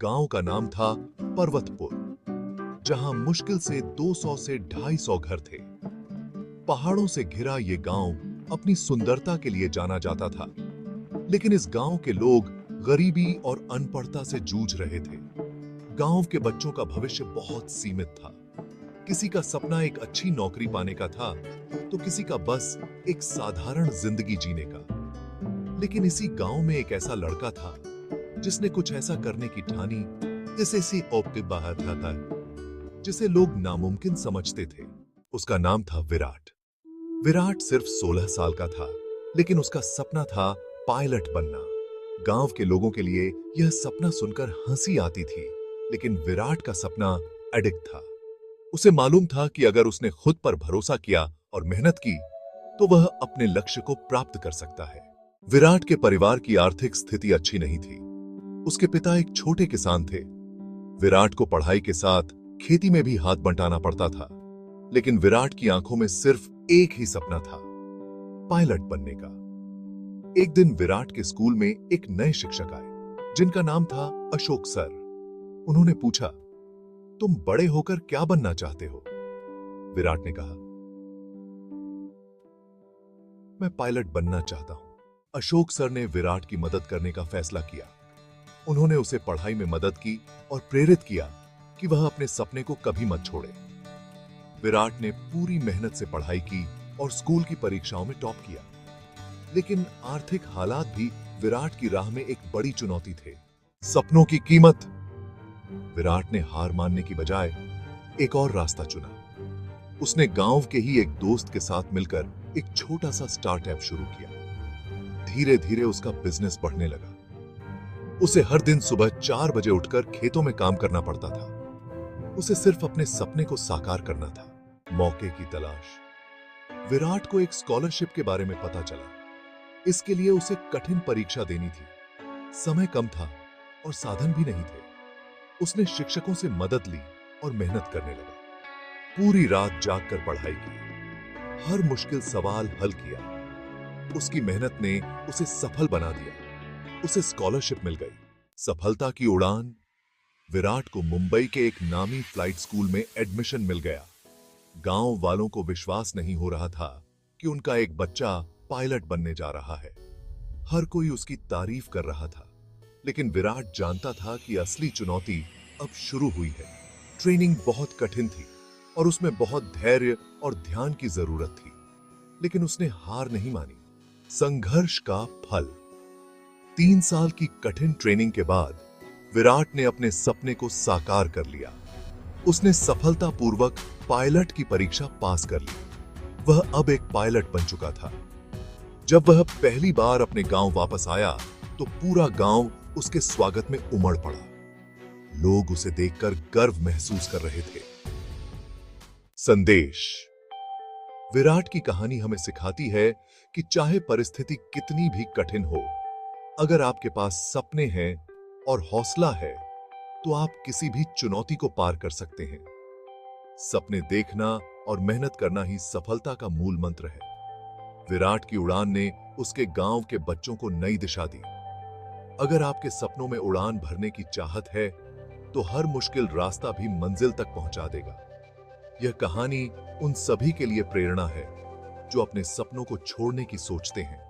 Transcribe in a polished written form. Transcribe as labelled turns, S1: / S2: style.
S1: गांव का नाम था पर्वतपुर, जहां मुश्किल से 200 से 250 घर थे। पहाड़ों से घिरा ये गांव अपनी सुंदरता के लिए जाना जाता था, लेकिन इस गांव के लोग गरीबी और अनपढ़ता से जूझ रहे थे। गांव के बच्चों का भविष्य बहुत सीमित था। किसी का सपना एक अच्छी नौकरी पाने का था, तो किसी का बस एक साधारण जिंदगी जीने का। लेकिन इसी गांव में एक ऐसा लड़का था जिसने कुछ ऐसा करने की ठानी जिसे लोग नामुमकिन समझते थे। उसका नाम था विराट। विराट सिर्फ 16 साल का था, लेकिन उसका सपना था पायलट बनना। गांव के लोगों के लिए यह सपना सुनकर हंसी आती थी, लेकिन विराट का सपना अडिग था। उसे मालूम था कि अगर उसने खुद पर भरोसा किया और मेहनत की, तो वह अपने लक्ष्य को प्राप्त कर सकता है। विराट के परिवार की आर्थिक स्थिति अच्छी नहीं थी। उसके पिता एक छोटे किसान थे। विराट को पढ़ाई के साथ खेती में भी हाथ बंटाना पड़ता था, लेकिन विराट की आंखों में सिर्फ एक ही सपना था, पायलट बनने का। एक दिन विराट के स्कूल में एक नए शिक्षक आए, जिनका नाम था अशोक सर। उन्होंने पूछा, तुम बड़े होकर क्या बनना चाहते हो? विराट ने कहा, मैं पायलट बनना चाहता हूं। अशोक सर ने विराट की मदद करने का फैसला किया। उन्होंने उसे पढ़ाई में मदद की और प्रेरित किया कि वह अपने सपने को कभी मत छोड़े। विराट ने पूरी मेहनत से पढ़ाई की और स्कूल की परीक्षाओं में टॉप किया, लेकिन आर्थिक हालात भी विराट की राह में एक बड़ी चुनौती थे। सपनों की कीमत। विराट ने हार मानने की बजाय एक और रास्ता चुना। उसने गांव के ही एक दोस्त के साथ मिलकर एक छोटा सा स्टार्टअप शुरू किया। धीरे धीरे उसका बिजनेस बढ़ने लगा। उसे हर दिन सुबह 4 बजे उठकर खेतों में काम करना पड़ता था। उसे सिर्फ अपने सपने को साकार करना था। मौके की तलाश। विराट को एक स्कॉलरशिप के बारे में पता चला। इसके लिए उसे कठिन परीक्षा देनी थी। समय कम था और साधन भी नहीं थे। उसने शिक्षकों से मदद ली और मेहनत करने लगा। पूरी रात जागकर पढ़ाई की, हर मुश्किल सवाल हल किया। उसकी मेहनत ने उसे सफल बना दिया। उसे स्कॉलरशिप मिल गई। सफलता की उड़ान। विराट को मुंबई के एक नामी फ्लाइट स्कूल में एडमिशन मिल गया। गांव वालों को विश्वास नहीं हो रहा था कि उनका एक बच्चा पायलट बनने जा रहा है। हर कोई उसकी तारीफ कर रहा था, लेकिन विराट जानता था कि असली चुनौती अब शुरू हुई है। ट्रेनिंग बहुत कठिन थी और उसमें बहुत धैर्य और ध्यान की जरूरत थी, लेकिन उसने हार नहीं मानी। संघर्ष का फल। 3 साल की कठिन ट्रेनिंग के बाद विराट ने अपने सपने को साकार कर लिया। उसने सफलतापूर्वक पायलट की परीक्षा पास कर ली। वह अब एक पायलट बन चुका था। जब वह पहली बार अपने गांव वापस आया, तो पूरा गांव उसके स्वागत में उमड़ पड़ा। लोग उसे देखकर गर्व महसूस कर रहे थे। संदेश। विराट की कहानी हमें सिखाती है कि चाहे परिस्थिति कितनी भी कठिन हो, अगर आपके पास सपने हैं और हौसला है, तो आप किसी भी चुनौती को पार कर सकते हैं। सपने देखना और मेहनत करना ही सफलता का मूल मंत्र है। विराट की उड़ान ने उसके गांव के बच्चों को नई दिशा दी। अगर आपके सपनों में उड़ान भरने की चाहत है, तो हर मुश्किल रास्ता भी मंजिल तक पहुंचा देगा। यह कहानी उन सभी के लिए प्रेरणा है जो अपने सपनों को छोड़ने की सोचते हैं।